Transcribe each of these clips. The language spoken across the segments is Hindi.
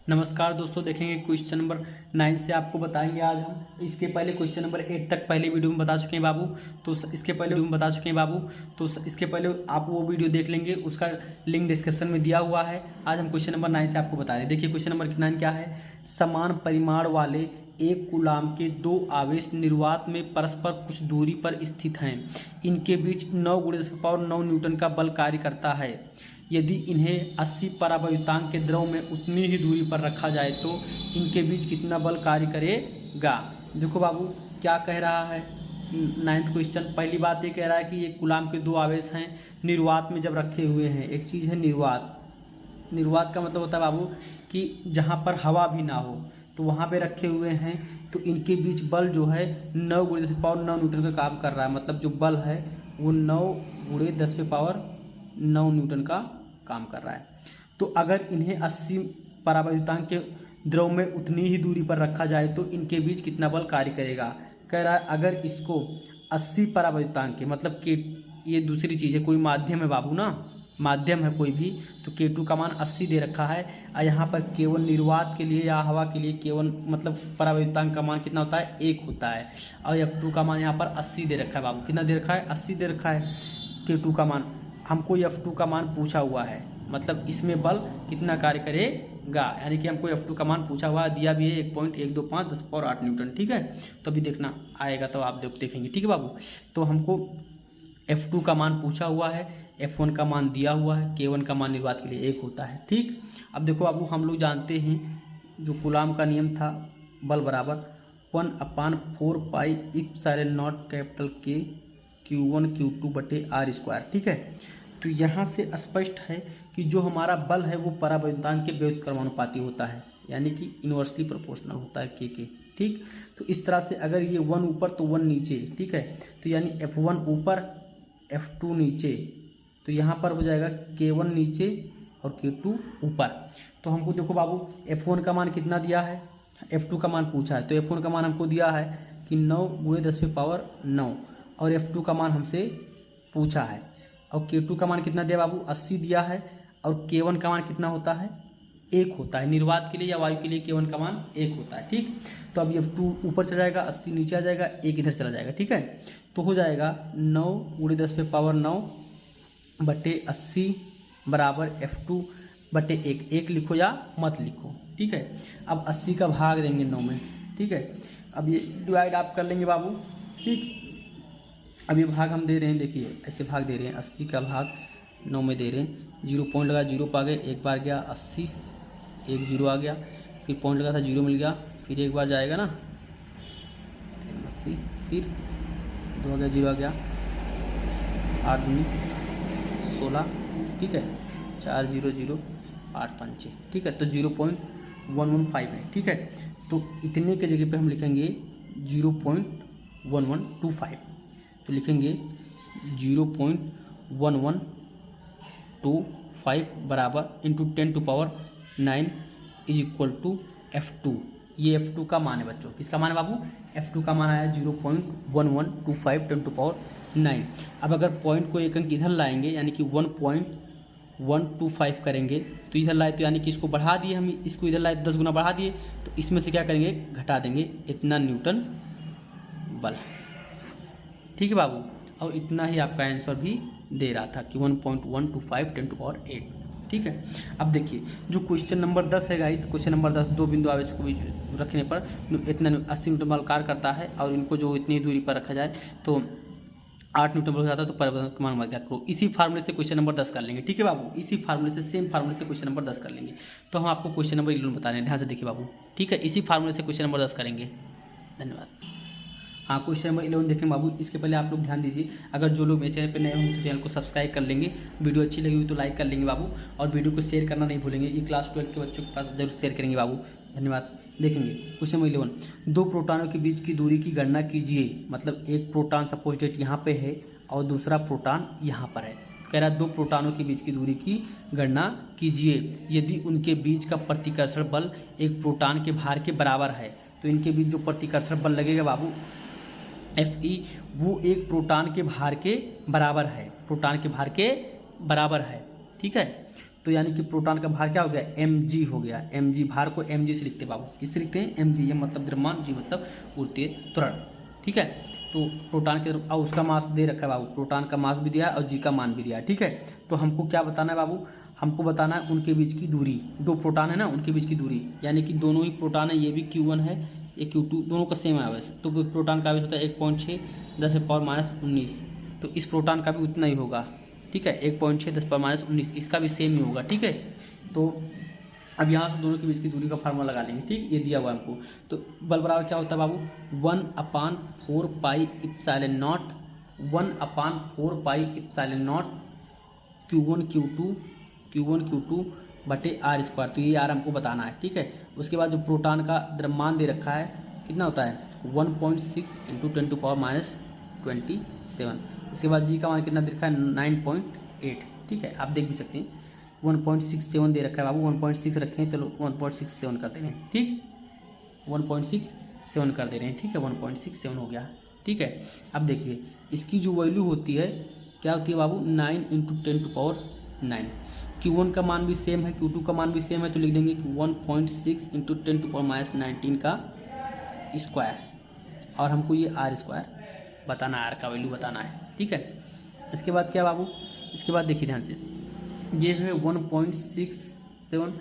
नमस्कार दोस्तों, देखेंगे क्वेश्चन नंबर 9 से आपको बताएंगे आज हम। इसके पहले क्वेश्चन नंबर 8 तक पहले वीडियो में बता चुके हैं बाबू, तो इसके पहले आप वो वीडियो देख लेंगे, उसका लिंक डिस्क्रिप्शन में दिया हुआ है। आज हम क्वेश्चन नंबर 9 से आपको बता रहे हैं। देखिए क्वेश्चन नंबर 9 क्या है। समान परिमाण वाले एक कूलाम के दो आवेश निर्वात में परस्पर कुछ दूरी पर स्थित हैं। इनके बीच 9 × 10⁹ न्यूटन का बल कार्य करता है। यदि इन्हें 80 परावैद्युतांक के द्रव में उतनी ही दूरी पर रखा जाए तो इनके बीच कितना बल कार्य करेगा। देखो बाबू क्या कह रहा है 9th क्वेश्चन। पहली बात ये कह रहा है कि ये कूलाम के दो आवेश हैं, निर्वात में जब रखे हुए हैं। एक चीज़ है निर्वात। निर्वात का मतलब होता है बाबू कि जहाँ पर हवा भी ना हो तो वहाँ पे रखे हुए हैं, तो इनके बीच बल जो है 9 × 10⁹ न्यूटन का काम कर रहा है। मतलब जो बल है वो 9 × 10⁹ न्यूटन का काम कर रहा है। तो अगर इन्हें 80 परावैद्युतांक के द्रव में उतनी ही दूरी पर रखा जाए तो इनके बीच कितना बल कार्य करेगा। कह रहा है अगर इसको 80 परावैद्युतांक के, मतलब के ये दूसरी चीज़ है, कोई माध्यम है बाबू ना, माध्यम है कोई भी, तो K2 का मान 80 दे रखा है। और यहाँ पर केवल निर्वात के लिए या हवा के लिए केवल मतलब परावैद्युतांक का मान कितना होता है, 1 होता है। और F2 का मान यहाँ पर 80 दे रखा है बाबू। कितना दे रखा है, 80 दे रखा है K2 का मान। हमको F2 का मान पूछा हुआ है, मतलब इसमें बल कितना कार्य करेगा, यानी कि हमको F2 का मान पूछा हुआ है, दिया भी है 1.125 10⁸ न्यूटन। ठीक है, तो अभी देखना आएगा तो आप देखेंगे। ठीक है बाबू, तो हमको F2 का मान पूछा हुआ है, F1 का मान दिया हुआ है, K1 का मान निर्वात के लिए 1 होता है। ठीक, अब देखो बाबू हम लोग जानते हैं जो कूलाम का नियम था, बल बराबर 1/4πε0 K Q1 Q2/r²। ठीक है, तो यहाँ से स्पष्ट है कि जो हमारा बल है वो परावैद्युतांक के व्युत्क्रमानुपाती होता है, यानी कि इन्वर्सली प्रोपोर्शनल होता है K के। ठीक, तो इस तरह से अगर ये 1 ऊपर तो 1 नीचे। ठीक है, तो यानी F1 ऊपर F2 नीचे, तो यहाँ पर हो जाएगा K1 नीचे और K2 ऊपर। तो हमको देखो बाबू F1 का मान कितना दिया है, F2 का मान पूछा है, तो F1 का मान हमको दिया है कि 9 × 10⁹ और F2 का मान हमसे पूछा है। और K2 का मान कितना दिया बाबू, 80 दिया है। और K1 का मान कितना होता है, 1 होता है। निर्वात के लिए या वायु के लिए K1 का मान 1 होता है। ठीक, तो अब F2 ऊपर चला जाएगा, 80 नीचे आ जाएगा, 1 इधर चला जाएगा। ठीक है, तो हो जाएगा 9 × 10⁹ बराबर F2/1। 1 लिखो या मत लिखो। ठीक है, अब 80 का भाग देंगे 9 में। ठीक है, अब ये डिवाइड आप कर लेंगे बाबू। ठीक, अब ये भाग हम दे रहे हैं, देखिए ऐसे भाग दे रहे हैं, 80 का भाग 9 में दे रहे हैं। 0 पॉइंट लगा, 0 पा गए, एक बार गया 80, 1 0 आ गया, फिर पॉइंट लगा था 0 मिल गया, फिर एक बार जाएगा ना 80, फिर 2 आ गया, 0 आ गया, 8 दूनी 16। ठीक है, 4 0 0 8 5 6। ठीक है, तो 0.115 है। ठीक है, तो इतने के जगह पे हम लिखेंगे 0.1125। तो लिखेंगे 0.1125 बराबर इंटू 10⁹ = F2। ये F2 का मान है बच्चों। किसका मान है बाबू, F2 का मान आया 0.1125 10⁹। अब अगर पॉइंट को एक अंक इधर लाएंगे, यानी कि 1.125 करेंगे, तो इधर लाए तो यानी कि इसको बढ़ा दिए हम, इसको इधर लाए 10 गुना बढ़ा दिए, तो इसमें से क्या करेंगे, घटा देंगे, इतना न्यूटन बल। ठीक है बाबू, और इतना ही आपका आंसर भी दे रहा था कि 1.125 10⁸। ठीक है, अब देखिए जो क्वेश्चन नंबर 10 है गाइस, क्वेश्चन नंबर 10 दो बिंदु आवेश को रखने पर इतना 80 न्यूटन बल कार्य करता है, और इनको जो इतनी दूरी पर रखा जाए तो 8 न्यूटन बल हो जाता है। तो परावैद्युतांक का मान ज्ञात करो। इसी फार्मूले से क्वेश्चन नंबर 10 कर लेंगे। ठीक है बाबू, इसी फार्मूले से, सेम फार्मूले से क्वेश्चन नंबर 10 कर लेंगे। तो हम आपको क्वेश्चन नंबर 11 बता रहे हैं, ध्यान से देखिए बाबू। ठीक है, इसी फार्मूले से क्वेश्चन नंबर 10 करेंगे। धन्यवाद। हाँ, क्वेश्चन नंबर 11 देखें बाबू। इसके पहले आप लोग ध्यान दीजिए, अगर जो लोग मेरे चैनल पर नए होंगे तो चैनल को सब्सक्राइब कर लेंगे, वीडियो अच्छी लगी हुई तो लाइक कर लेंगे बाबू, और वीडियो को शेयर करना नहीं भूलेंगे। ये क्लास 12 के बच्चों के पास जरूर शेयर करेंगे बाबू। धन्यवाद। देखेंगे क्वेश्चन नंबर 11, दो प्रोटॉनों के बीच की दूरी की गणना कीजिए। मतलब एक प्रोटॉन सपोज डेट यहाँ पे है और दूसरा प्रोटॉन यहाँ पर है। कह रहा है दो प्रोटॉनों के बीच की दूरी की गणना कीजिए। यदि उनके बीच का प्रतिकर्षण बल एक प्रोटॉन के भार के बराबर है, तो इनके बीच जो प्रतिकर्षण बल लगेगा बाबू Fe, वो एक प्रोटॉन के भार के बराबर है, प्रोटॉन के भार के बराबर है। ठीक है, तो यानी कि प्रोटॉन का भार क्या हो गया, mg हो गया। mg, भार को mg से लिखते हैं बाबू, किससे लिखते हैं, mg। ये मतलब द्रव्यमान, g मतलब ऊर्ध्वीय त्वरण, ठीक है। तो प्रोटॉन के और उसका मास दे रखा है बाबू, प्रोटॉन का मास भी दिया है और g का मान भी दिया है, ठीक है। तो हमको क्या बताना है बाबू, हमको बताना है उनके बीच की दूरी, दो प्रोटॉन है ना उनके बीच की दूरी, यानी कि दोनों ही प्रोटॉन है, ये भी q1 है ये q2, दोनों का सेम आवेश। तो प्रोटॉन का आवेश होता है 1.6 10⁻⁻19, तो इस प्रोटॉन का भी उतना ही होगा, ठीक है, 1.6 10⁻⁻19, इसका भी सेम ही होगा, ठीक है। तो अब यहाँ से दोनों के बीच की दूरी का फार्मूला लगा लेंगे, ठीक, ये दिया हुआ हमको। तो बल बराबर क्या होता है बाबू, 1/4 pi epsilon naught, 1/4 pi epsilon naught Q1 Q2 बटे R स्क्वायर। तो ये R हमको बताना है, ठीक है। उसके बाद जो प्रोटॉन का द्रव्यमान दे रखा है कितना होता है 1.6 × 10⁻27। उसके बाद जी का मान कितना दे रखा है 9.8, ठीक है, आप देख भी सकते हैं 1.67 दे रखा है बाबू, 1.6 रखे हैं, चलो 1.67 कर दे रहे हैं, ठीक, 1.67 कर दे रहे हैं, ठीक है, 1.67 हो गया, ठीक है। अब देखिए इसकी जो वैल्यू होती है क्या होती है बाबू 9 × 10⁻9। Q1 का मान भी सेम है, Q2 का मान भी सेम है, तो लिख देंगे कि 1.6 × 10⁻19 का स्क्वायर, और हमको ये R स्क्वायर बताना है, R का वैल्यू बताना है, ठीक है। इसके बाद क्या बाबू, इसके बाद देखिए ध्यान से, ये है 1.67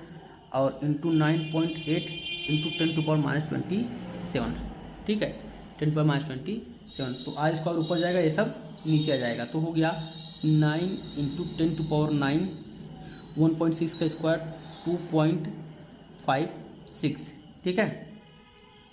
और इंटू 9.8 × 10⁻27, ठीक है, 10⁻27। तो R स्क्वायर ऊपर जाएगा, ये सब नीचे आ जाएगा, तो हो गया 9 × 10⁻9, 1.6 का स्क्वायर 2.56, ठीक है,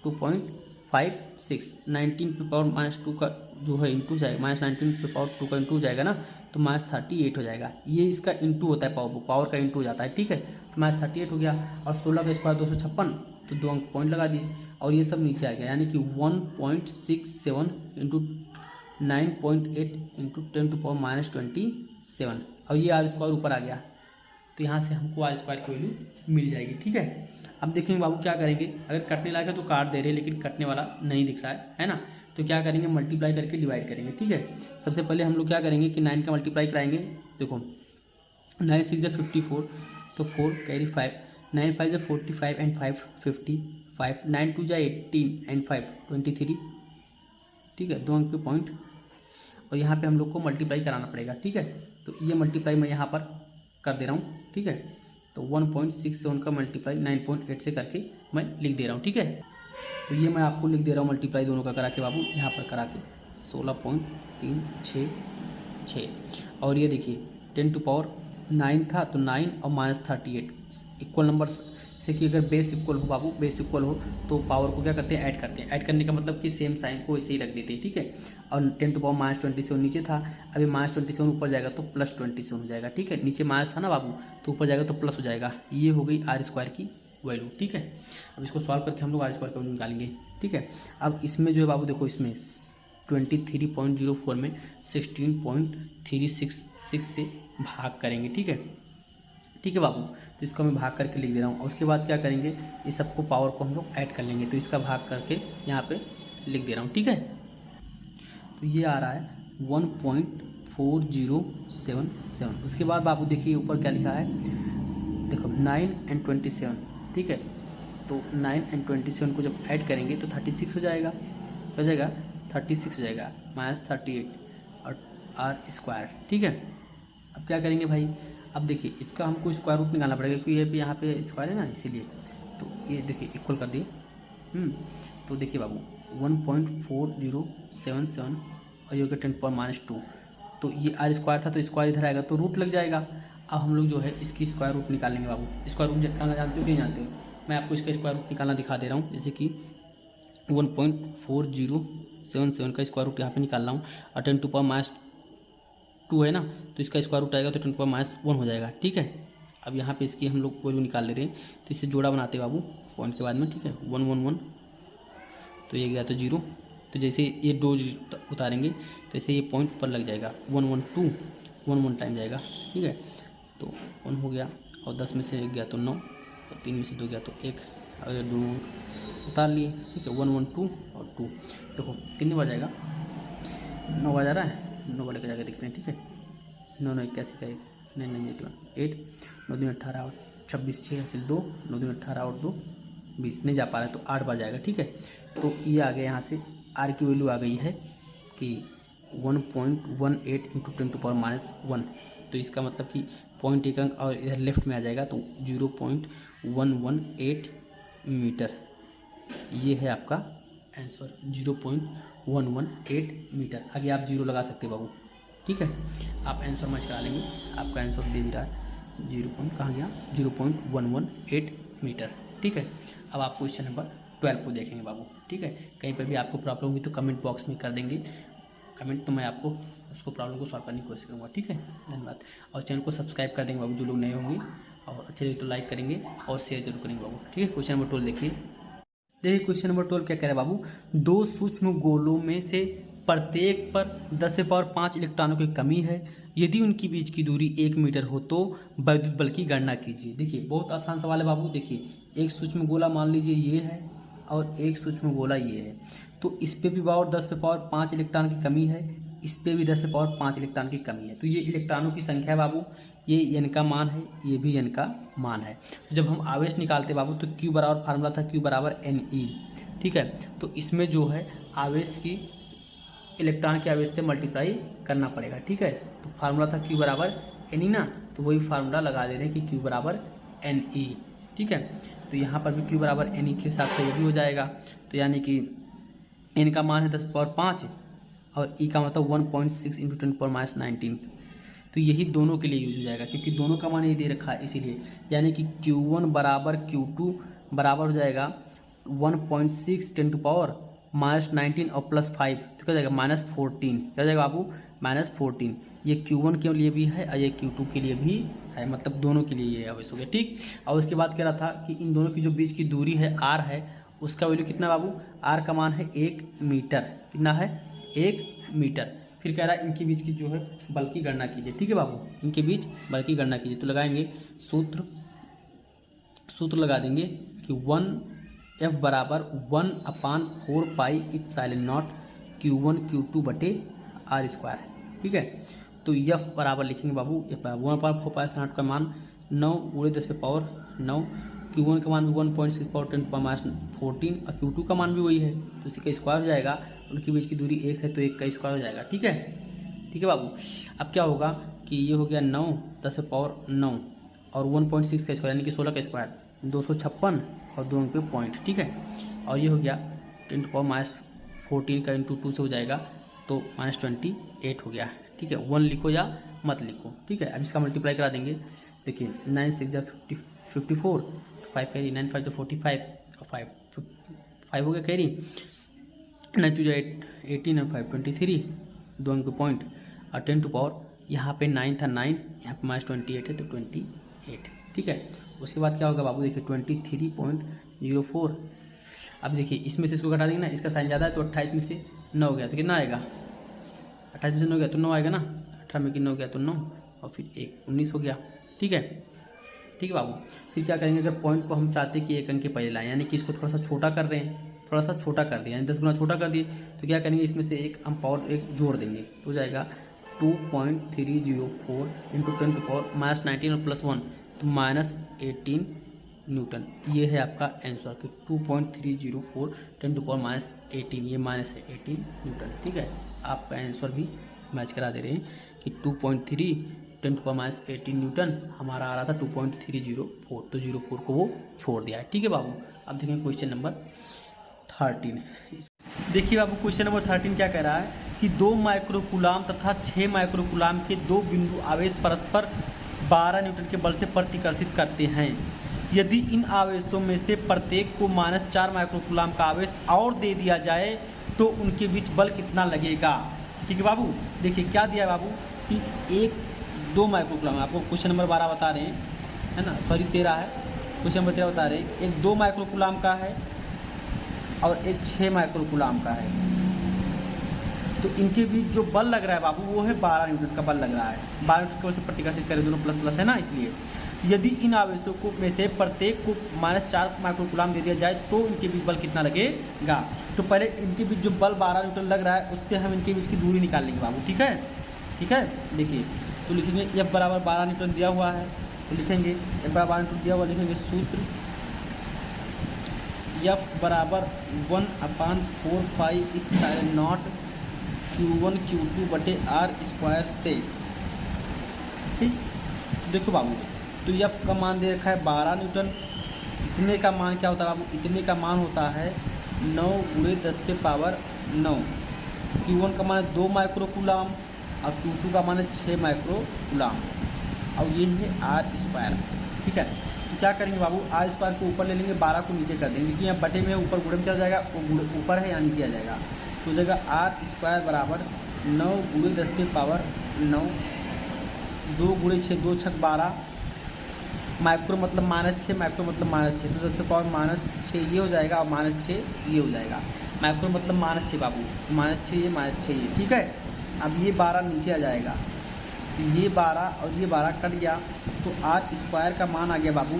2.56, 19⁻2 का जो है इंटू जाएगा, -19⁻2 का इंटू जाएगा ना, तो -38 हो जाएगा। ये इसका इंटू होता है, पावर का इंटू हो जाता है, ठीक है। तो -38 हो गया, और 16 का स्क्वायर 256, तो 2 अंक पॉइंट लगा दिए, और ये सब नीचे आ गया, यानी कि 1.67 × 9.8 × 10⁻27, और ये R स्क्वायर ऊपर आ गया, तो यहाँ से हमको R स्क्वायर की वैल्यू मिल जाएगी, ठीक है। अब देखेंगे बाबू क्या करेंगे, अगर कटने लायक है तो काट दे रहे हैं, लेकिन कटने वाला नहीं दिख रहा है ना, तो क्या करेंगे मल्टीप्लाई करके डिवाइड करेंगे, ठीक है। सबसे पहले हम लोग क्या करेंगे कि 9 का मल्टीप्लाई कराएंगे, देखो 9 × 6 = 54, तो 4 कैरी 5, 9 × 5 = 45 एंड 5 55, 9 × 2 = 18 एंड 5 23, ठीक है, 2 अंक पे पॉइंट, और यहाँ पे हम लोग को मल्टीप्लाई कराना पड़ेगा, ठीक है। तो ये मल्टीप्लाई मैं यहाँ पर कर दे रहा हूँ, ठीक है। तो 1.67 का मल्टीप्लाई 9.8 से करके मैं लिख दे रहा हूँ, ठीक है। तो ये मैं आपको लिख दे रहा हूँ मल्टीप्लाई दोनों का करा के बाबू, यहाँ पर करा के 16.366, और ये देखिए 10⁻9 था, तो 9 और -38 इक्वल नंबर से कि अगर बेस इक्वल हो बाबू, बेस इक्वल हो तो पावर को क्या करते हैं ऐड करते हैं, ऐड करने का मतलब कि सेम साइन को ऐसे ही रख देते हैं, ठीक है। और 10⁻27 नीचे था, अभी -27 ऊपर जाएगा तो +27 हो जाएगा, ठीक है, नीचे माइनस था ना बाबू, तो ऊपर जाएगा तो प्लस हो जाएगा। ये हो गई R स्क्वायर की वैल्यू, ठीक है। अब इसको सॉल्व करके हम लोग R स्क्वायर की वैल्यू निकालेंगे, ठीक है। अब इसमें जो है बाबू देखो, इसमें 23.04 में 16.366 से भाग करेंगे, ठीक है, ठीक है बाबू। तो इसको मैं भाग करके लिख दे रहा हूँ, और उसके बाद क्या करेंगे, ये सबको पावर को हम लोग ऐड कर लेंगे, तो इसका भाग करके यहाँ पे लिख दे रहा हूँ, ठीक है। तो ये आ रहा है 1.4077। उसके बाद बाबू देखिए ऊपर क्या लिखा है, देखो 9 और 27, ठीक है। तो 9 और 27 को जब ऐड करेंगे तो 36 हो जाएगा, 36 हो जाएगा, -38 और R स्क्वायर, ठीक है। अब क्या करेंगे भाई, अब देखिए इसका हमको स्क्वायर रूट निकालना पड़ेगा, क्योंकि ये पे यहाँ पे स्क्वायर है ना, इसीलिए। तो ये देखिए इक्वल कर दिए, तो देखिए बाबू 1.4077 और ये हो गया 10⁻², तो ये R स्क्वायर था, तो स्क्वायर इधर आएगा तो रूट लग जाएगा। अब हम लोग जो है इसकी स्क्वायर रूट निकालेंगे बाबू। स्क्वायर रूट निकालना जानते हो कि नहीं जानते हो, मैं आपको इसका स्क्वायर रूट निकालना दिखा दे रहा हूँ। जैसे कि 1.4077 का स्क्वायर रूट यहाँ पे निकाल रहा हूँ, और 10⁻² है ना, तो इसका स्क्वायर रूट आएगा तो 10⁻1 हो जाएगा, ठीक है। अब यहाँ पे इसकी हम लोग वैल्यू निकाल ले रहे हैं, तो इसे जोड़ा बनाते बाबू पॉइंट के बाद में, ठीक है। 111, तो ये गया तो 0, तो जैसे ये 2 उतारेंगे तो ऐसे ये पॉइंट पर लग जाएगा, 112 1 टाइम जाएगा, ठीक है। तो 1 हो गया, और 10 में से 1 गया तो 9, और 3 में से 2 गया तो 1, अगर 2 उतार लिए, ठीक है। 112 और 2, देखो कितनी बार जाएगा, 9 बार जा रहा है, 9 बार लेकर जाकर देखते हैं, ठीक है। 9 9 81 का 1, 9 9 81 8, 9 दूनी 18 और 26 6 हासिल 2, 9 दूनी 18 और 2 20, नहीं जा पा रहा है तो 8 बार जाएगा। ठीक है, तो ये आ गया यहाँ से आर की वैल्यू आ गई है कि 1.18 इंटू 10⁻⁻1। तो इसका मतलब कि पॉइंट एक अंक और इधर लेफ्ट में आ जाएगा तो 0.118 मीटर। ये है आपका आंसर 0.118 मीटर। आगे आप 0 लगा सकते बाबू। ठीक है, आप आंसर मैच करा लेंगे। आपका आंसर दे भी रहा है 0.118 मीटर। ठीक है, अब आप क्वेश्चन नंबर 12 को देखेंगे बाबू। ठीक है, कहीं पर भी आपको प्रॉब्लम हुई तो कमेंट बॉक्स में कर देंगे कमेंट, तो मैं आपको उसको प्रॉब्लम को सॉल्व करने की कोशिश करूँगा। ठीक है, धन्यवाद। और चैनल को सब्सक्राइब कर देंगे बाबू जो लोग नए होंगे, और अच्छे लगे तो लाइक करेंगे और शेयर जरूर करेंगे बाबू। ठीक है, क्वेश्चन नंबर 12 देखिए। क्वेश्चन नंबर 12 क्या कह रहा है बाबू, दो सूक्ष्म गोलों में से प्रत्येक पर 10⁵ इलेक्ट्रॉनों की कमी है। यदि उनकी बीच की दूरी 1 मीटर हो तो वैद्युत बल की गणना कीजिए। देखिए बहुत आसान सवाल है बाबू। देखिए एक सूक्ष्म गोला मान लीजिए ये है और एक सूक्ष्म गोला ये है, तो इस पे भी बाबू 10⁵ इलेक्ट्रॉन की कमी है, इस पे भी 10⁵ इलेक्ट्रॉन की कमी है। तो ये इलेक्ट्रॉनों की संख्या है बाबू, ये एन का मान है, ये भी एन का मान है। तो जब हम आवेश निकालते बाबू तो क्यू बराबर फार्मूला था क्यू बराबर एन ई। ठीक है, तो इसमें जो है आवेश की इलेक्ट्रॉन के आवेश से मल्टीप्लाई करना पड़ेगा। ठीक है, तो फार्मूला था क्यू बराबर एन ई ना, तो वही फार्मूला लगा दे रहे हैं कि क्यू बराबर एन ई। ठीक है, तो यहाँ पर भी क्यू बराबर एन ई के हिसाब से ये भी हो जाएगा। तो यानी कि एन का मान है 10⁵ और ई का मतलब 1.6 इंटू 10⁻19। तो यही दोनों के लिए यूज हो जाएगा क्योंकि दोनों का मान ये दे रखा है इसीलिए। यानी कि Q1 बराबर Q2 बराबर हो जाएगा 1.6 10⁻19 और +5, तो क्या जाएगा -14। क्या जाएगा बाबू -14। ये Q1 के लिए भी है और ये Q2 के लिए भी है, मतलब दोनों के लिए ये आवेश हो गया। ठीक, और उसके बाद कह रहा था कि इन दोनों की जो बीच की दूरी है r है, उसका वैल्यू कितना बाबू, r का मान है 1 मीटर। कितना है 1 मीटर। फिर कह रहा है इनके बीच की जो है बल की गणना कीजिए। ठीक है बाबू, इनके बीच बल की गणना कीजिए। तो लगाएंगे सूत्र लगा देंगे कि 1F बराबर 1/4 पाई ε0 Q1 Q2 बटे r²। ठीक है, तो F बराबर लिखेंगे बाबू 1/4 पाई ε0 का मान 9 × 10⁻9, Q1 का मान भी 1.6 × 10⁻14 और Q2 का मान भी वही है, तो इसी का स्क्वायर हो जाएगा। उनके बीच की दूरी 1 है तो 1 का स्क्वायर हो जाएगा। ठीक है बाबू। अब क्या होगा कि ये हो गया 9 10⁻9 और 1.6 का स्क्वायर यानी कि 16 का स्क्वायर 256 और 2 पे पॉइंट। ठीक है, और ये हो गया 10⁻14 का इंटू 2 से हो जाएगा तो -28 हो गया। ठीक है, 1 लिखो या मत लिखो। ठीक है, अब इसका मल्टीप्लाई करा देंगे। देखिए 9 6 54, 5 कैरी 9 5 45 और 5 हो गया कैरी, 9 2 18 और 5 23, 2 अंक पे पॉइंट और 10 टू पावर यहाँ पे 9 था 9, यहाँ पे -28 है तो 28। ठीक है, उसके बाद क्या होगा बाबू, देखिए 23.04। अब देखिए इसमें से इसको घटा देंगे ना, इसका साइन ज़्यादा है तो 28 में से 9 हो गया तो कितना आएगा, 28 में से 9 गया तो 9 आएगा ना, 18 में कि 9 गया तो 9 और फिर 1 19 हो गया। ठीक है बाबू। फिर क्या करेंगे, अगर पॉइंट को हम चाहते हैं कि 1 अंक के पहले लाएं, यानी कि इसको थोड़ा सा छोटा कर रहे हैं, थोड़ा सा छोटा कर दिया यानी 10 गुना छोटा कर दिए, तो क्या करेंगे इसमें से एक हम पावर 1 जोड़ देंगे तो हो जाएगा 2.304 इंटू 10 टू पावर -19 और +1 तो -18 न्यूटन। ये है आपका आंसर कि 2.304 10 टू पावर -18, ये माइनस है 18 न्यूटन। ठीक है, आपका आंसर भी मैच करा दे रहे हैं कि 2.3 10 टू पावर -18 न्यूटन, हमारा आ रहा था 2.304, तो 04 को वो छोड़ दिया है। ठीक है बाबू। अब देखें क्वेश्चन नंबर 13। देखिए बाबू क्वेश्चन नंबर 13 क्या कह रहा है कि 2 माइक्रोकूलाम तथा 6 माइक्रोकूलाम के 2 बिंदु आवेश परस्पर 12 न्यूटन के बल से प्रतिकर्षित करते हैं। यदि इन आवेशों में से प्रत्येक को -4 माइक्रोकूलाम का आवेश और दे दिया जाए तो उनके बीच बल कितना लगेगा। ठीक है बाबू। देखिए क्या दिया है बाबू कि 2 माइक्रोकूलाम, आपको क्वेश्चन नंबर 12 बता रहे हैं, है ना, सॉरी 13 है, क्वेश्चन नंबर 13 बता रहे हैं। एक 2 माइक्रोकूलाम का है और एक 6 माइक्रोकूलाम का है, तो इनके बीच जो बल लग रहा है बाबू वो है 12 न्यूटन का बल लग रहा है। 12 न्यूटन के बल से प्रतिकर्षित करें, दोनों प्लस प्लस है ना, इसलिए यदि इन आवेशों को में से प्रत्येक को -4 माइक्रोकूलाम दे दिया जाए तो इनके बीच बल कितना लगेगा। तो पहले इनके बीच जो बल 12 न्यूटन लग रहा है उससे हम इनके बीच की दूरी निकाल लेंगे बाबू। ठीक है, देखिए तो लिखेंगे F बराबर 12 न्यूटन दिया हुआ है तो लिखेंगे F बराबर R दिया हुआ, लिखेंगे सूत्र F बराबर 1/4 pi epsilon naught Q1 Q2 बटे R स्क्वायर से। ठीक, देखो बाबू, तो F का मान दे रखा है 12 न्यूटन। इतने का मान क्या होता है बाबू? इतने का मान होता है 9 × 10⁻⁹। Q1 का मान है 2 माइक्रो कूलाम और Q2 का मान है 6 माइक्रो कूलाम और ये है R स्क्वायर। ठीक है, तो क्या करेंगे बाबू, R स्क्वायर को ऊपर ले लेंगे, 12 को नीचे कर देंगे, क्योंकि यहाँ बटे में ऊपर गुणे में चला जाएगा, वो ऊपर है यहाँ नीचे आ जाएगा। तो हो जाएगा R स्क्वायर बराबर 9 × 10⁻⁹, 2 × 6 2 छक 12, माइक्रो मतलब -6, माइक्रो मतलब -6, तो 10⁻⁻6 ये हो जाएगा और -6 ये हो जाएगा। माइक्रो मतलब -6 बाबू, -6 ये -6 ये। ठीक है, अब ये 12 नीचे आ जाएगा, तो ये 12 और ये 12 कट गया, तो R स्क्वायर का मान आ गया बाबू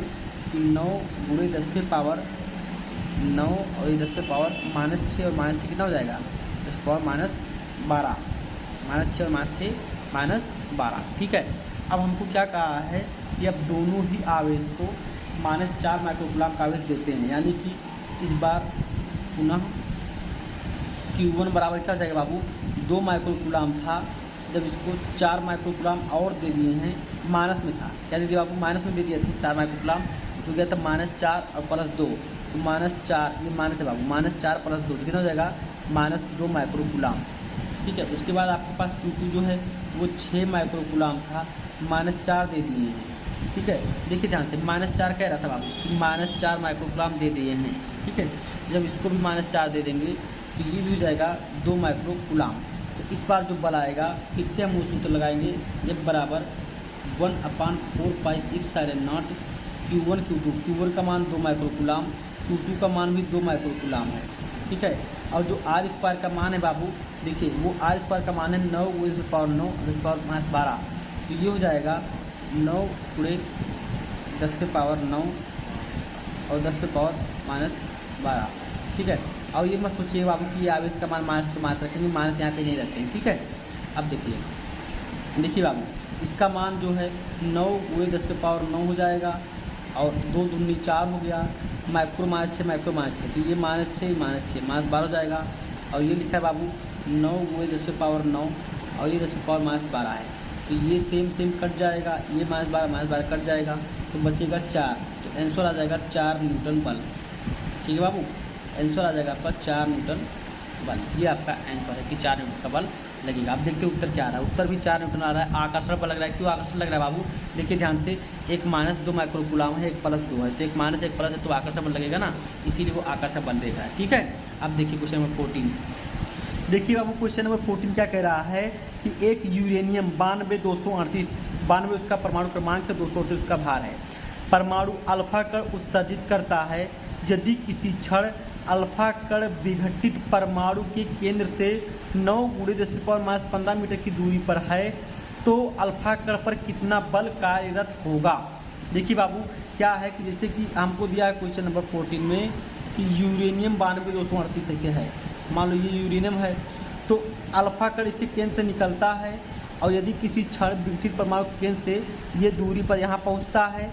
कि 9 × 10⁻9 और ये 10⁻−6 और -6 कितना हो जाएगा? 10⁻−12, -6 और -6 -12। ठीक है, अब हमको क्या कहा है कि अब दोनों ही आवेश को -4 माइक्रो कूलाम का आवेश देते हैं, यानी कि इस बार पुनः Q1 बराबर क्या हो जाएगा बाबू? 2 माइक्रो कूलाम था, जब इसको 4 माइक्रो कूलाम और दे दिए हैं, माइनस में था, क्या दे दिया बाबू? माइनस में दे दिया था 4 माइक्रो कूलाम, तो गया था -4 और +2, तो -4 ये माइनस है बाबू, -4 + 2 कितना हो जाएगा? -2 माइक्रो कूलाम। ठीक है, उसके बाद आपके पास Q2 जो है वो 6 माइक्रो कूलाम था, -4 दे दिए हैं। ठीक है, देखिए ध्यान से, -4 कह रहा था बाबू कि -4 माइक्रो कूलाम दे दिए हैं। ठीक है, जब इसको भी -4 दे देंगे तो ये भी हो जाएगा 2 माइक्रो कूलाम। तो इस बार जो बल आएगा, फिर से हम वो सूत्र लगाएंगे, F बराबर 1/4 pi epsilon naught Q1 Q2। Q1 का मान 2 माइक्रो कूलाम, Q2 का मान भी 2 माइक्रो कूलाम है। ठीक है, और जो R स्क्वायर का मान है बाबू, देखिए वो R स्क्वायर का मान है 9 × 10⁻9 10⁻12, तो ये हो जाएगा 9 × 10⁻9 और 10⁻−12। ठीक है, और ये मत सोचिए बाबू कि आवेश का मान माइनस तो माइनस रखेंगे, माइनस यहाँ पे नहीं रखते हैं। ठीक है, अब देखिए बाबू, इसका मान जो है 9 × 10⁻9 हो जाएगा और 2 दूनी 4 हो गया, माइक्रो -6 माइक्रो -6, तो ये -6 -12 हो जाएगा। और ये लिखा है बाबू 9 × 10⁻9 और ये 10⁻−12 है, तो ये सेम कट जाएगा, ये -12 कट जाएगा, तो बचेगा 4, तो आंसर आ जाएगा 4 न्यूटन बल। ठीक है बाबू, आंसर आ जाएगा आपका 4 न्यूटन बल। ये आपका आंसर है कि 4 न्यूटन का बल लगेगा। अब देखते हैं उत्तर क्या आ रहा है। उत्तर भी 4 न्यूटन आ रहा है। आकर्षण बल लग रहा है, क्यों आकर्षण लग रहा है बाबू? देखिए ध्यान से, एक -2 माइक्रो कूलाम है, एक +2 है, तो एक माइनस एक प्लस है, तो आकर्षण बल लगेगा ना, इसीलिए वो आकर्षण बल देख रहा है। ठीक है, अब देखिए क्वेश्चन नंबर 14। देखिए बाबू, क्वेश्चन नंबर 14 क्या कह रहा है कि एक यूरेनियम 92 उसका परमाणु क्रमांक है, 238 उसका भार है। परमाणु अल्फा कण उत्सर्जित करता है। यदि किसी क्षण अल्फा कण विघटित परमाणु के केंद्र से 9 × 10⁻15 मीटर की दूरी पर है, तो अल्फा कण पर कितना बल कार्यरत होगा? देखिए बाबू, क्या है कि जैसे कि हमको दिया है क्वेश्चन नंबर 14 में कि यूरेनियम 92 ऐसे है। मान लो ये यूरेनियम है, तो अल्फा कण इसके केंद्र से निकलता है और यदि किसी क्षण विघटित परमाणु के केंद्र से ये दूरी पर यहाँ पहुँचता है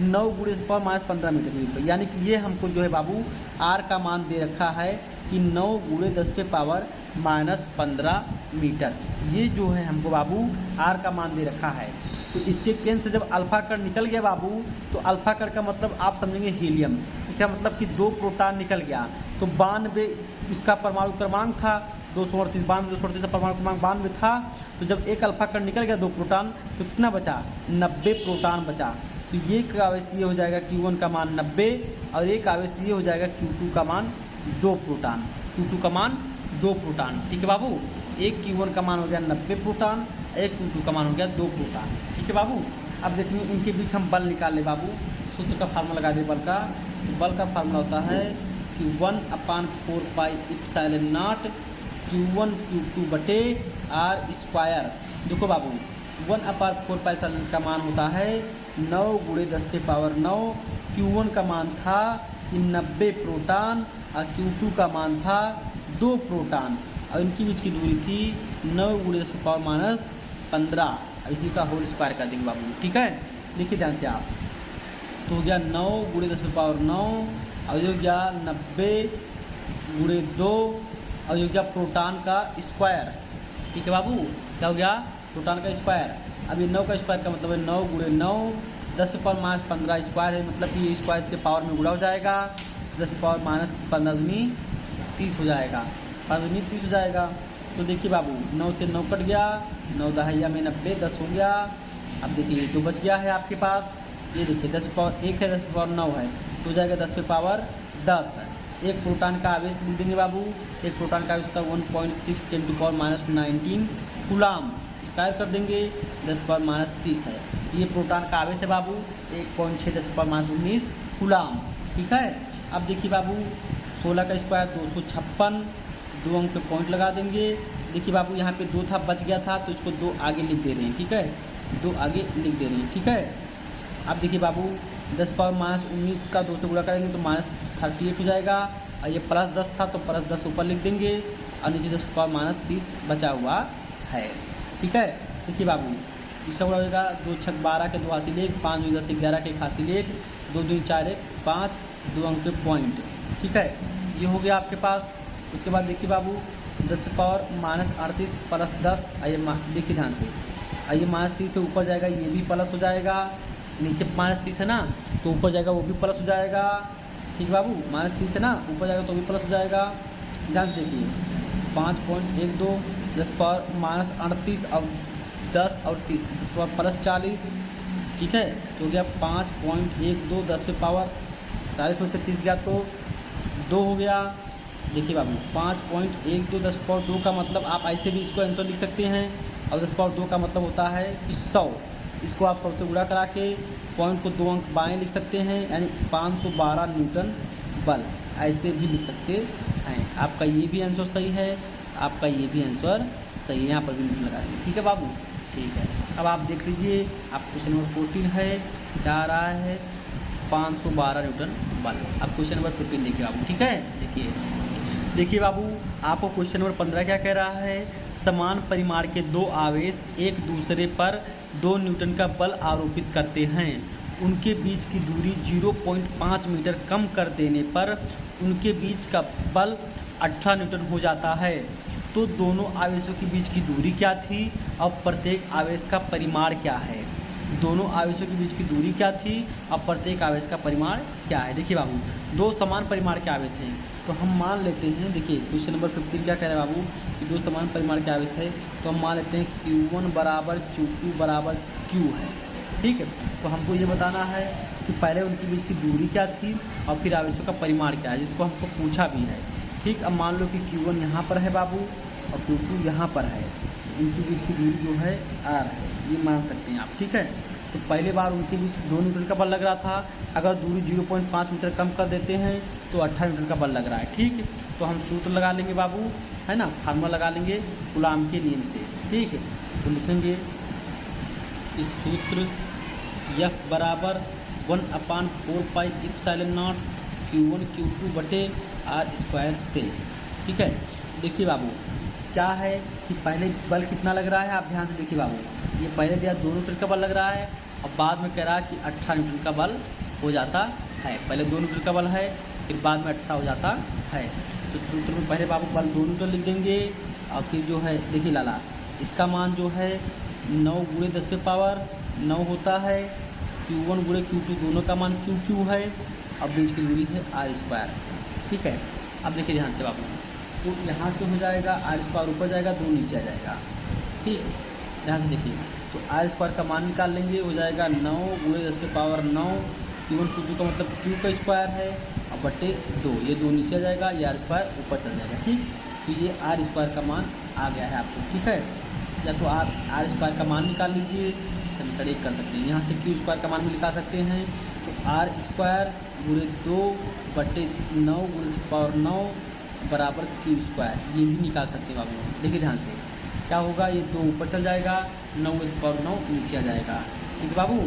9 × 10⁻15 मीटर की दूरी पर, यानी कि ये हमको जो है बाबू R का मान दे रखा है कि 9 × 10⁻−15 मीटर। ये जो है हमको बाबू R का मान दे रखा है। तो इसके केंद्र से जब अल्फा कण निकल गया बाबू, तो अल्फा कण का मतलब आप समझेंगे हीलियम, इसका मतलब कि 2 प्रोटॉन निकल गया, तो 92 इसका परमाणु क्रमांक था, 238 का परमाणु क्रमांक 92 था। तो जब एक अल्फा कण निकल गया 2 प्रोटॉन, तो कितना बचा? 90 प्रोटॉन बचा। तो ये आवेश ये हो जाएगा Q1 का मान 90 और एक आवेश ये हो जाएगा Q2 का मान 2 प्रोटॉन। Q2 का मान 2 प्रोटॉन। ठीक है बाबू, एक Q1 का मान हो गया 90 प्रोटॉन, एक Q2 का मान हो गया 2 प्रोटॉन। ठीक है बाबू, अब देखेंगे इनके बीच हम बल निकाल ले बाबू। सूत्र का फार्मूला लगा दे बल का। तो बल का फार्मूला होता है कि 1/4 pi epsilon naught Q1 Q2 बटे R स्क्वायर। देखो बाबू, 1/4 पाई इप्सिलॉन का मान होता है 9 × 10⁻9। Q1 का मान था कि 90 प्रोटॉन और Q2 का मान था 2 प्रोटॉन और इनके बीच की दूरी थी 9 × 10⁻15। अब इसी का होल स्क्वायर कर देंगे बाबू। ठीक है, देखिए ध्यान से आप, तो हो गया 9 गुणे 10 पावर 9 और ये हो गया 90 गुणे 2 और ये हो गया प्रोटॉन का स्क्वायर। ठीक है बाबू, क्या हो गया? प्रोटॉन का स्क्वायर। अब ये 9 का स्क्वायर का मतलब है 9 गुणे 9 10 पावर माइनस 15 स्क्वायर है, मतलब कि ये स्क्वायर इसके पावर में गुणा हो जाएगा, 10 पावर माइनस 15 दूनी 30 हो जाएगा, 5 दूनी 30 हो जाएगा। तो देखिए बाबू 9 से 9 कट गया, 9 दहाइया में 90, 10 हो गया। अब देखिए 2 बच गया है आपके पास, ये देखिए 10 पावर 1 है, 10 पावर 9 है, तो हो जाएगा 10 पावर 10 है। एक प्रोटॉन का आवेश लिख देंगे बाबू, एक प्रोटॉन का आवेश होता है 1.6 10 to power minus 19 coulomb, square कर देंगे 10 पावर माइनस 30 है। ये प्रोटॉन का आवेश है बाबू 1.6 10 पावर माइनस 19 कूलाम। ठीक है, अब देखिए बाबू 16 का स्क्वायर 256, 2 अंक पे पॉइंट लगा देंगे। देखिए बाबू यहाँ पे 2 था, बच गया था, तो इसको 2 आगे लिख दे रहे हैं। ठीक है, 2 आगे लिख दे रहे हैं। ठीक है, अब देखिए बाबू 10 पावर माइनस 19 का 2 से गुणा करेंगे तो माइनस 38 हो जाएगा, और ये प्लस 10 था तो प्लस 10 ऊपर लिख देंगे, और नीचे 10 पावर माइनस 30 बचा हुआ है। ठीक है, देखिए बाबू इसका गुणा हो जाएगा 2 छक 12 के 2 हासिल 1, 5 2 10 11 के 1 हासिल 1, 2 2 4 1 5, 2 अंक पे पॉइंट। ठीक है, ये हो गया आपके पास। उसके बाद देखिए बाबू 10 पावर माइनस 38 प्लस 10, आइए देखिए ध्यान से, आइए माइनस 30 से ऊपर जाएगा, ये भी प्लस हो जाएगा, नीचे माइनस 30 है ना, तो ऊपर जाएगा वो भी प्लस हो जाएगा। ठीक है बाबू, माइनस 30 है ना, ऊपर जाएगा तो भी प्लस हो जाएगा। ध्यान से देखिए 5.12 10 पावर माइनस 38 और 10 और 30 10 पावर प्लस 40। ठीक है, तो हो गया 5.12 10 पावर 40 में से 30 गया तो 2 हो गया। देखिए बाबू 5.12 10 पावर 2 का मतलब आप ऐसे भी इसको आंसर लिख सकते हैं, और 10 पावर 2 का मतलब होता है कि 100, इसको आप 100 से गुणा करा के पॉइंट को 2 अंक बाएँ लिख सकते हैं, यानी 512 न्यूटन बल, ऐसे भी लिख सकते हैं। आपका ये भी आंसर सही है, आपका ये भी आंसर सही है, यहाँ पर भी न्यूटन लगाएंगे। ठीक है बाबू, ठीक है। अब आप देख लीजिए, आप क्वेश्चन नंबर 14 है, क्या आ रहा है 512 न्यूटन बल। अब क्वेश्चन नंबर 15 देखिए बाबू। ठीक है, देखिए बाबू आपको क्वेश्चन नंबर 15 क्या कह रहा है, समान परिमाण के 2 आवेश एक दूसरे पर 2 न्यूटन का बल आरोपित करते हैं, उनके बीच की दूरी 0.5 मीटर कम कर देने पर उनके बीच का बल 18 न्यूटन हो जाता है। तो दोनों आवेशों के बीच की दूरी क्या थी और प्रत्येक आवेश का परिमाण क्या है? दोनों आवेशों के बीच की दूरी क्या थी और प्रत्येक आवेश का परिमाण क्या है? देखिए बाबू 2 समान परिमाण के आवेश हैं, तो हम मान लेते हैं, देखिए क्वेश्चन नंबर 15 क्या कह रहे हैं बाबू कि 2 समान परिमाण के आवेश है, तो हम मान लेते हैं Q1 बराबर Q2 बराबर Q है। ठीक है, तो हमको ये बताना है कि पहले उनके बीच की दूरी क्या थी और फिर आवेशों का परिमाण क्या है, जिसको हमको पूछा भी है। ठीक, अब मान लो कि Q1 यहाँ पर है बाबू और Q2 यहाँ पर है, इनके बीच की दूरी जो है R है, ये मान सकते हैं आप। ठीक है, तो पहले बार उनके बीच 2 न्यूटन का बल लग रहा था, अगर दूरी 0.5 मीटर कम कर देते हैं तो 18 न्यूटन का बल लग रहा है। ठीक, तो हम सूत्र लगा लेंगे बाबू, है ना, फार्मूला लगा लेंगे कूलाम के नियम से। ठीक है, तो लिखेंगे इस सूत्र F बराबर 1/4 pi epsilon not Q1 Q2 बटे R स्क्वायर से। ठीक है, देखिए बाबू क्या है कि पहले बल कितना लग रहा है, आप ध्यान से देखिए बाबू, ये पहले दिया 2 न्यूटन का बल लग रहा है और बाद में कह रहा है कि 18 न्यूटन का बल हो जाता है। पहले 2 न्यूटन का बल है, फिर बाद में 18 हो जाता है। तो सूत्र में पहले बाबू बल 2 न्यूटन लिख देंगे, और फिर जो है देखिए लाला, इसका मान जो है 9 गुणे 10 पे पावर 9 होता है, Q1 गुणे Q2 दोनों का मान QQ है, अब बीच की दूरी है R स्क्वायर। ठीक है, अब देखिए ध्यान से बाबू, तो यहाँ से हो जाएगा R स्क्वायर ऊपर जाएगा, 2 नीचे आ जाएगा। ठीक, ध्यान से देखिए, तो R स्क्वायर का मान निकाल लेंगे, हो जाएगा 9 गुणे 10 पे पावर 9, Q1 Q2 का मतलब Q का स्क्वायर है और बटे 2, ये 2 नीचे आ जाएगा, ये R स्क्वायर ऊपर चल जाएगा। ठीक, तो ये R स्क्वायर का मान आ गया है आपको। ठीक है, या तो आप R स्क्वायर का मान निकाल लीजिए, समीकरण 1 कर सकते हैं, यहाँ से Q स्क्वायर का मान भी निकाल सकते हैं, तो R स्क्वायर गुणे 2 बटे 9 गुणे पावर 9 बराबर Q स्क्वायर, ये भी निकाल सकते हैं बाबू। देखिए ध्यान से क्या होगा, ये 2 ऊपर चल जाएगा, 9 गुणे पावर 9 नीचे आ जाएगा। ठीक है बाबू,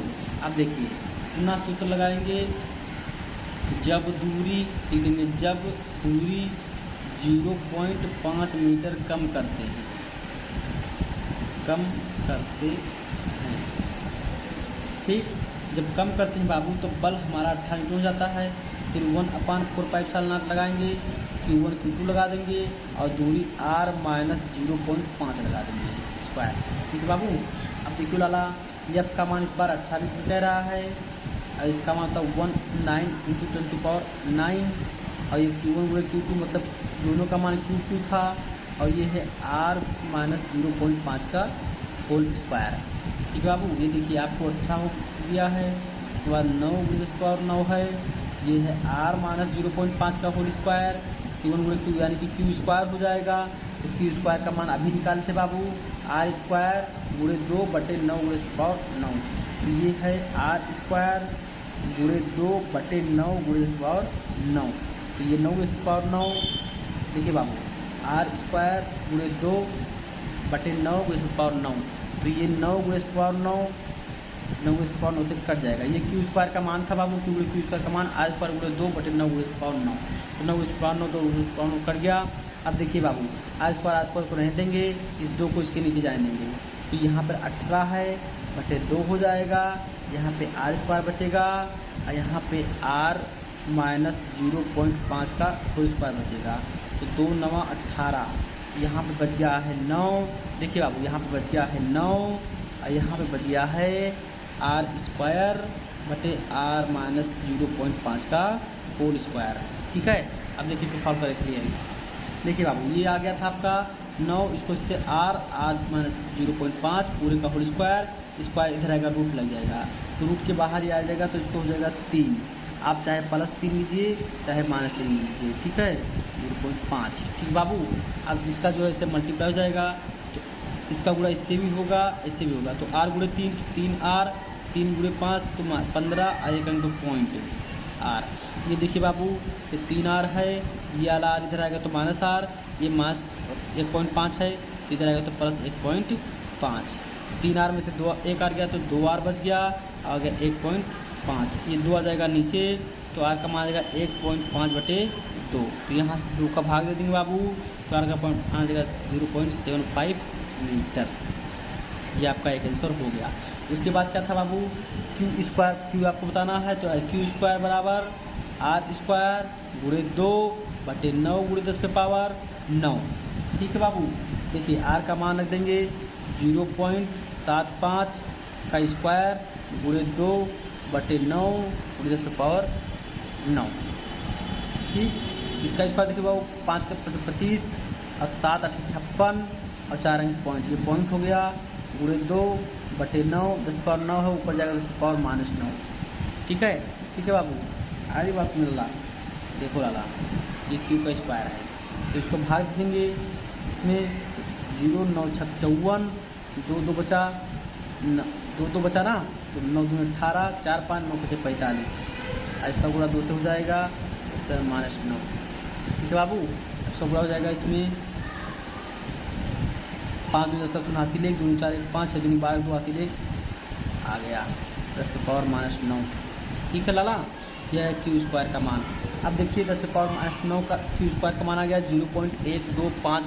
अब देखिए पुनः सूत्र लगाएंगे, जब दूरी लिख देंगे, जब दूरी 0.5 मीटर कम करते हैं, ठीक, जब कम करते हैं बाबू तो बल हमारा 18 न्यूटन हो जाता है। फिर 1/4 लगाएंगे, Q1 Q2 लगा देंगे और दूरी r माइनस 0.5 लगा देंगे स्क्वायर। ठीक है बाबू। अब देखो लाला, F का मान इस बार 18 न्यूटन कह रहा है और इसका मान था 19 × 10⁹ और ये Q1 × Q2 मतलब दोनों का मान Q था और ये है r माइनस 0.5 का होल स्क्वायर। ठीक है बाबू। ये देखिए आपको 18 दिया है, उसके बाद 9 × 10⁹ है, ये है r माइनस 0.5 का होल स्क्वायर। Q1 × Q यानी कि Q स्क्वायर हो जाएगा। तो Q स्क्वायर का मान अभी निकाले थे बाबू, r स्क्वायर × 2/9 × 9। तो ये है r स्क्वायर × 2/9 × 9। तो ये 9 × 9 देखिए बाबू, r स्क्वायर × 2/9 × 9। तो ये 9 × 9 से कट जाएगा। ये Q स्क्वायर का मान था बाबू, Q स्क्वायर का मान r स्क्वायर × 2/9 × 9। तो 9 × 9 कट गया। अब देखिए बाबू, r स्क्वायर को रहने देंगे, इस 2 को इसके नीचे जाने देंगे। तो यहाँ पर 18 है बटे 2 हो जाएगा, यहाँ पे r स्क्वायर बचेगा और यहाँ पे r माइनस 0.5 का होल स्क्वायर बचेगा। तो 2 × 9 = 18, यहाँ पे बच गया है 9। देखिए बाबू, यहाँ पे बच गया है 9 और यहाँ पे बच गया है r स्क्वायर बटे r माइनस 0.5 का होल स्क्वायर। ठीक है। अब देखिए इसको सॉल्व करें क्लियर। देखिए बाबू, ये आ गया था आपका 9, इसको इससे r माइनस 0.5 पूरे का होल स्क्वायर इधर आएगा, रूट लग जाएगा। तो रूट के बाहर ही आ जाएगा, तो इसको हो जाएगा 3। आप चाहे +3 लीजिए चाहे -3 लीजिए। ठीक है, 0.5। ठीक बाबू। अब इसका जो है इसे मल्टीप्लाई हो जाएगा, तो इसका गुणा इससे भी होगा इससे भी होगा। तो r × 3 3r, 3 × 5 तो 15 और 1 अंक पॉइंट r। ये देखिए बाबू, ये 3r है, ये वाला r इधर आएगा तो -r, ये मास 1.5 है, इधर आएगा तो +1.5। 3r में से 1 आ गया तो 2r बच गया, आ गया 1.5। ये 2 आ जाएगा नीचे, तो r का मान आ जाएगा 1.5/2। तो यहाँ से 2 का भाग दे देंगे बाबू, तो r का पॉइंट आ जाएगा 0.75 मीटर। ये आपका एक आंसर हो गया। उसके बाद क्या था बाबू, Q स्क्वायर, Q आपको बताना है। तो Q स्क्वायर बराबर r स्क्वायर × 2/9 × 10⁻9। ठीक है बाबू। देखिए r का मान रख देंगे 0.75 का स्क्वायर × 2/9 × 10⁻9। ठीक, इसका स्क्वायर देखिए बाबू, 5 का 25 और 7 8 56 और 4 अंक पॉइंट, ये पॉइंट हो गया × 2/9 10⁻9 है, ऊपर जाएगा तो पावर -9। ठीक है। ठीक है बाबू, आगे बात सुन ला। देखो लाला, ये Q का स्क्वायर है, तो इसको भाग देंगे इसमें 0 9 6 54, 2 बचा 2 बचा ना, तो 9 2 18, 4 5 9 5 45 और इसका गुणा 2 से हो जाएगा तो -9। ठीक है बाबू। इसका गुणा हो जाएगा इसमें 5 2 10 का 89, 2 4 1 5 6 2 12 2 81 आ गया 10⁻9। ठीक है लाला, यह है Q स्क्वायर का मान। अब देखिए 10⁻9 का Q स्क्वायर का मान आ गया 0.1250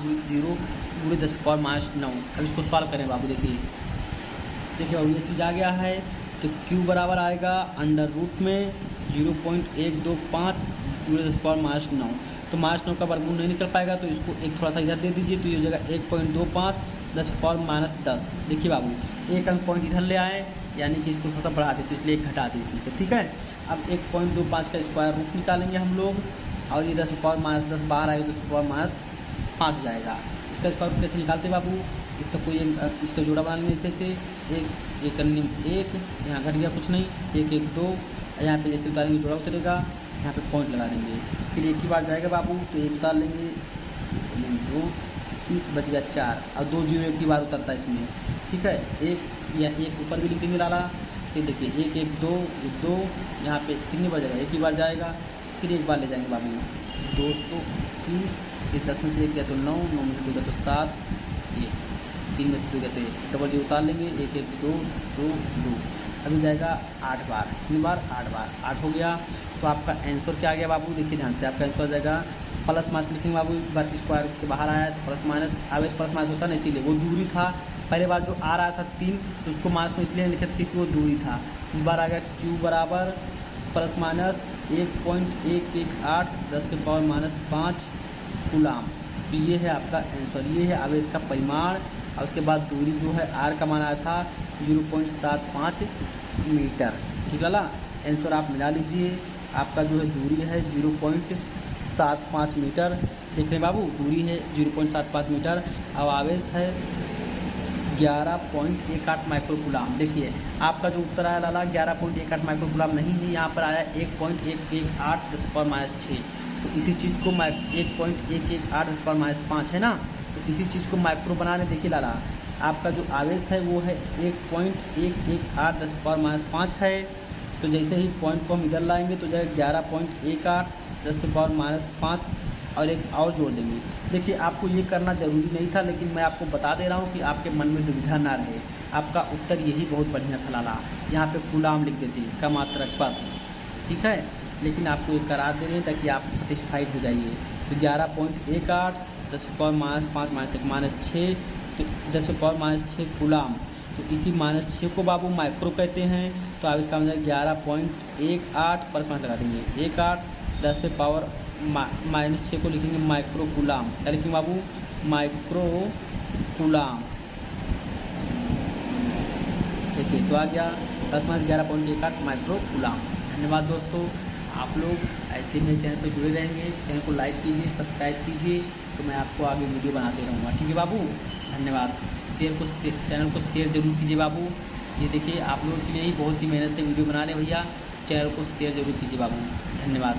× 10⁻9। अब इसको सॉल्व करें बाबू। देखिए बाबू, ये चीज़ आ गया है, तो Q बराबर आएगा √ में 0.125 × 10⁻9। तो -9 का वर्गमूल नहीं निकल पाएगा, तो इसको एक थोड़ा सा इधर दे दीजिए, तो ये हो जाएगा 1.25 10⁻10। देखिए बाबू, एक अंक पॉइंट इधर ले आए, यानी कि इसको थोड़ा सा बढ़ा देते, इसलिए एक घटा दी इसमें से। ठीक है। अब 1.25 का स्क्वायर रूट निकालेंगे हम लोग, और ये 10⁻10 बाहर आएगा तो 10⁻5 हो जाएगा। इसका स्क्वायर रूट कैसे निकालते बाबू, इसका कोई इसका जोड़ा बना लेंगे। इसे एक अन्य 1 यहाँ घट गया कुछ नहीं, 1 1 2, यहाँ पे जैसे उतारेंगे जोड़ा उतरेगा, यहाँ पे पॉइंट लगा देंगे। फिर एक ही बार जाएगा बाबू, तो 1 उतार लेंगे, 2 30 बच गया 4 और 2 0 एक ही बार उतरता है इसमें। ठीक है। 1 ऊपर भी लिख देंगे लाला। फिर देखिए 1 1 2 2, यहाँ पे कितनी बार जाएगा, एक ही बार जाएगा, फिर एक बार ले जाएंगे बाबू 230, फिर 10 में से 1 गया तो 9, 9 में से 2 गया तो 7, 3 में से 2 गया तो 1, डबल 0 उतार लेंगे, 1 1 2 2 2, अभी जाएगा 8 बार, कितनी बार 8 बार, 8 हो गया। तो आपका आंसर क्या आ गया बाबू, देखिए ध्यान से, आपका आंसर आ जाएगा प्लस माइनस लिखेंगे बाबू। एक बार स्क्वायर के बाहर आया तो प्लस माइनस, आवेश प्लस माइनस होता है ना, इसीलिए वो दूरी था। पहले बार जो आ रहा था 3, तो उसको माइनस में इसलिए लिखे थे क्योंकि वो दूरी था। इस बार आ गया Q बराबर प्लस माइनस 1.118 10⁻⁵ कूलाम। तो ये है आपका आंसर, ये है आवेश का परिमाण। और उसके बाद दूरी जो है r का मान आया था 0.75 मीटर। ठीक है ना, आंसर आप मिला लीजिए। आपका जो है दूरी है 0.75 मीटर। देख रहे हैं बाबू, दूरी है 0.75 मीटर। अब आवेश है 11.18 माइक्रोकूलाम। देखिए आपका जो उत्तर आया लाला 11.18 माइक्रोकूलाम नहीं है, यहाँ पर आया 1.118 10⁻⁶। तो इसी चीज़ को 1.118 10⁻⁵ है ना, तो इसी चीज़ को माइक्रो बनाने। देखिए लाला, आपका जो आवेश है वो है 1.118 10⁻⁵ है। तो जैसे ही पॉइंट को हम इधर लाएंगे तो जाएगा 11.18 10⁻⁵ और एक और जोड़ देंगे। देखिए आपको ये करना ज़रूरी नहीं था, लेकिन मैं आपको बता दे रहा हूँ कि आपके मन में दुविधा ना रहे। आपका उत्तर यही बहुत बढ़िया था लाला, यहाँ पे कूलाम लिख देते इसका मात्रक बस। ठीक है, लेकिन आपको ये करार दे रहे हैं ताकि आप सेटिस्फाइड हो जाइए। तो 11.18 10⁻⁵ -6 तो 10⁻⁶ कूलाम। तो इसी -6 को बाबू माइक्रो कहते हैं। तो आप इसका मतलब 11.18 प्लस माइनस लगा देंगे 18 10⁻⁻⁶ को लिखेंगे माइक्रो कूलाम। क्या लिखेंगे बाबू? Micro coulomb. देखिए तो आ गया 10⁻11.18 माइक्रो कूलाम। धन्यवाद दोस्तों, आप लोग ऐसे मेरे चैनल पर जुड़े रहेंगे। चैनल को लाइक कीजिए, सब्सक्राइब कीजिए, तो मैं आपको आगे वीडियो बनाते रहूँगा। ठीक है बाबू, धन्यवाद। चैनल को शेयर जरूर कीजिए बाबू। ये देखिए आप लोगों के लिए ही बहुत ही मेहनत से वीडियो बना रहे भैया। चैनल को शेयर जरूर कीजिए बाबू। धन्यवाद।